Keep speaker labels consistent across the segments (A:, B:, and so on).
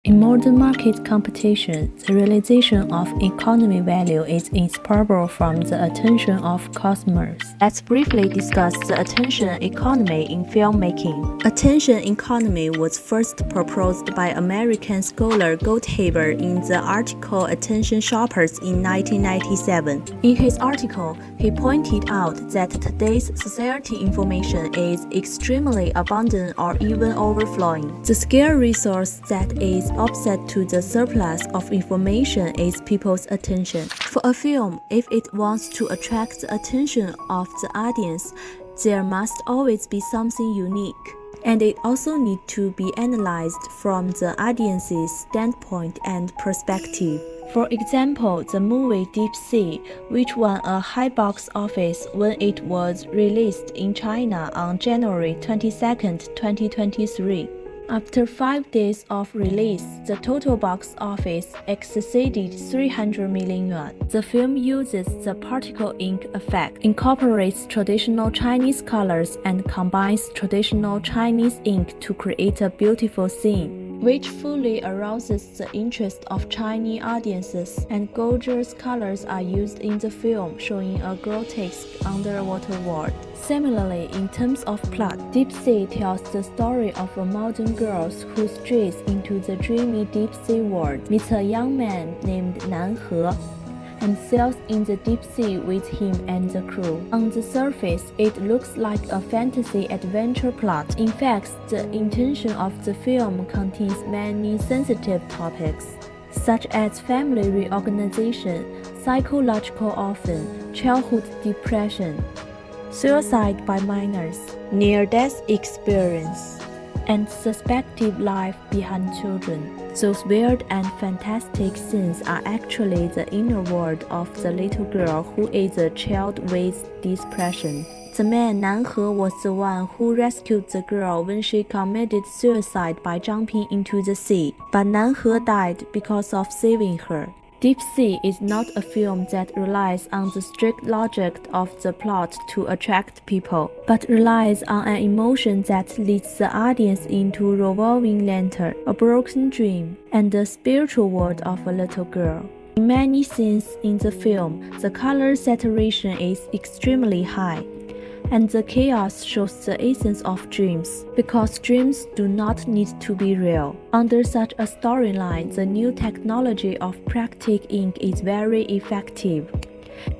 A: In modern market competition, the realization of economy value is inseparable from the attention of customers. Let's briefly discuss the attention economy in filmmaking. Attention economy was first proposed by American scholar Goldhaber in the article Attention Shoppers in 1997. In his article, he pointed out that today's society information is extremely abundant or even overflowing. The scarce resource that is opposite to the surplus of information is people's attention. For a film, if it wants to attract the attention of the audience, there must always be something unique. And it also needs to be analyzed from the audience's standpoint and perspective. For example, the movie Deep Sea, which won a high box office when it was released in China on January 22, 2023. After 5 days of release, the total box office exceeded 300 million yuan. The film uses the particle ink effect, incorporates traditional Chinese colors, and combines traditional Chinese ink to create a beautiful scene, which fully arouses the interest of Chinese audiences, and gorgeous colors are used in the film, showing a grotesque underwater world. Similarly, in terms of plot, Deep Sea tells the story of a modern girl who strays into the dreamy deep sea world, meets a young man named Nan He, and sails in the deep sea with him and the crew. On the surface, it looks like a fantasy adventure plot. In fact, the intention of the film contains many sensitive topics, such as family reorganization, psychological orphan, childhood depression, suicide by minors, near-death experience, and suspected life behind children. Those weird and fantastic scenes are actually the inner world of the little girl who is a child with depression. The man Nan He was the one who rescued the girl when she committed suicide by jumping into the sea, but Nan He died because of saving her. Deep Sea is not a film that relies on the strict logic of the plot to attract people, but relies on an emotion that leads the audience into revolving lantern, a broken dream, and the spiritual world of a little girl. In many scenes in the film, the color saturation is extremely high, and the chaos shows the essence of dreams, because dreams do not need to be real. Under such a storyline, the new technology of practical ink is very effective,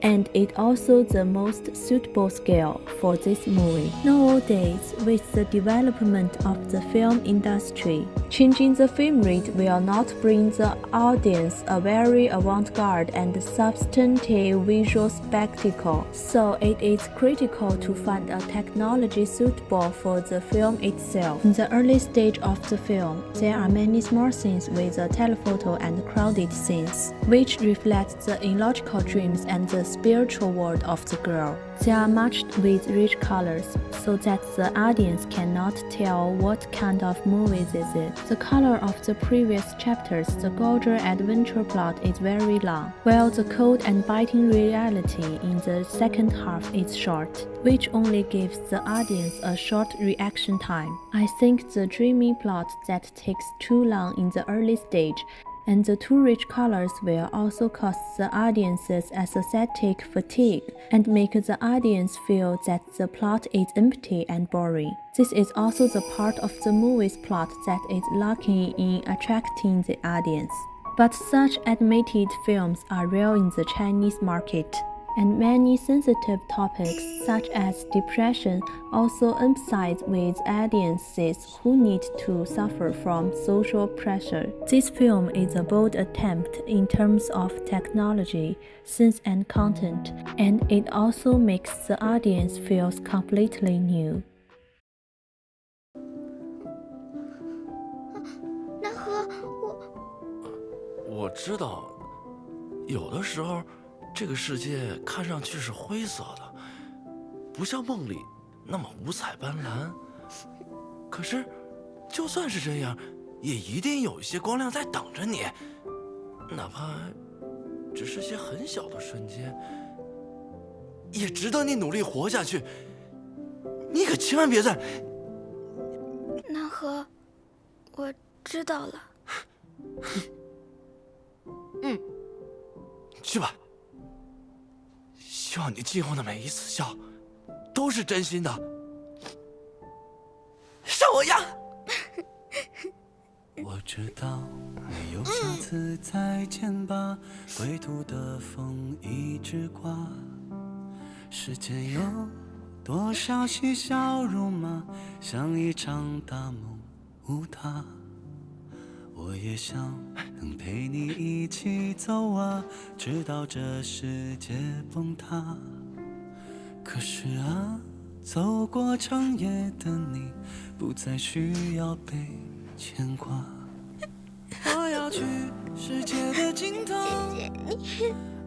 A: and it also the most suitable scale for this movie. Nowadays, with the development of the film industry, changing the film rate will not bring the audience a very avant-garde and substantive visual spectacle, so it is critical to find a technology suitable for the film itself. In the early stage of the film, there are many small scenes with a telephoto and crowded scenes, which reflect the illogical dreams and the spiritual world of the girl. They are matched with rich colors, so that the audience cannot tell what kind of movie this is. The color of the previous chapters, the gorgeous adventure plot is very long, while the cold and biting reality in the second half is short, which only gives the audience a short reaction time. I think the dreamy plot that takes too long in the early stage and the too rich colors will also cause the audience's aesthetic fatigue and make the audience feel that the plot is empty and boring. This is also the part of the movie's plot that is lacking in attracting the audience. But such animated films are rare in the Chinese market, and many sensitive topics such as depression also emphasize with audiences who need to suffer from social pressure. This film is a bold attempt in terms of technology, scenes and content, and it also makes the audience feel completely new.
B: 南河，
C: 我知道，有的时候，这个世界看上去是灰色的，不像梦里那么五彩斑斓。可是，就算是这样，也一定有一些光亮在等着你，哪怕只是些很小的瞬间，也值得你努力活下去。你可千万别再……
B: 南河，我知道了。
C: 去吧。希望你今后的每一次笑，都是真心的，像我一样。
B: 我知道没有下次再见吧，归途的风一直刮。世间有多少嬉笑怒骂，像一场大梦无他。我也想能陪你一起走啊，直到这世界崩塌。可是啊，走过长夜的你，不再需要被牵挂。我要去世界的尽头，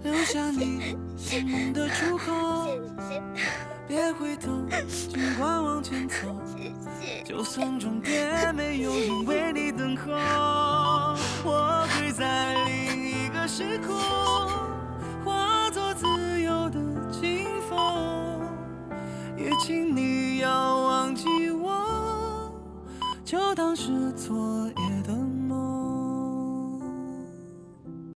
B: 留下你心梦的出口。别回头，尽管往前走，就算终点没有人为你等候。我会在另一个时空，化作自由的清风。也请你要忘记我，就当是做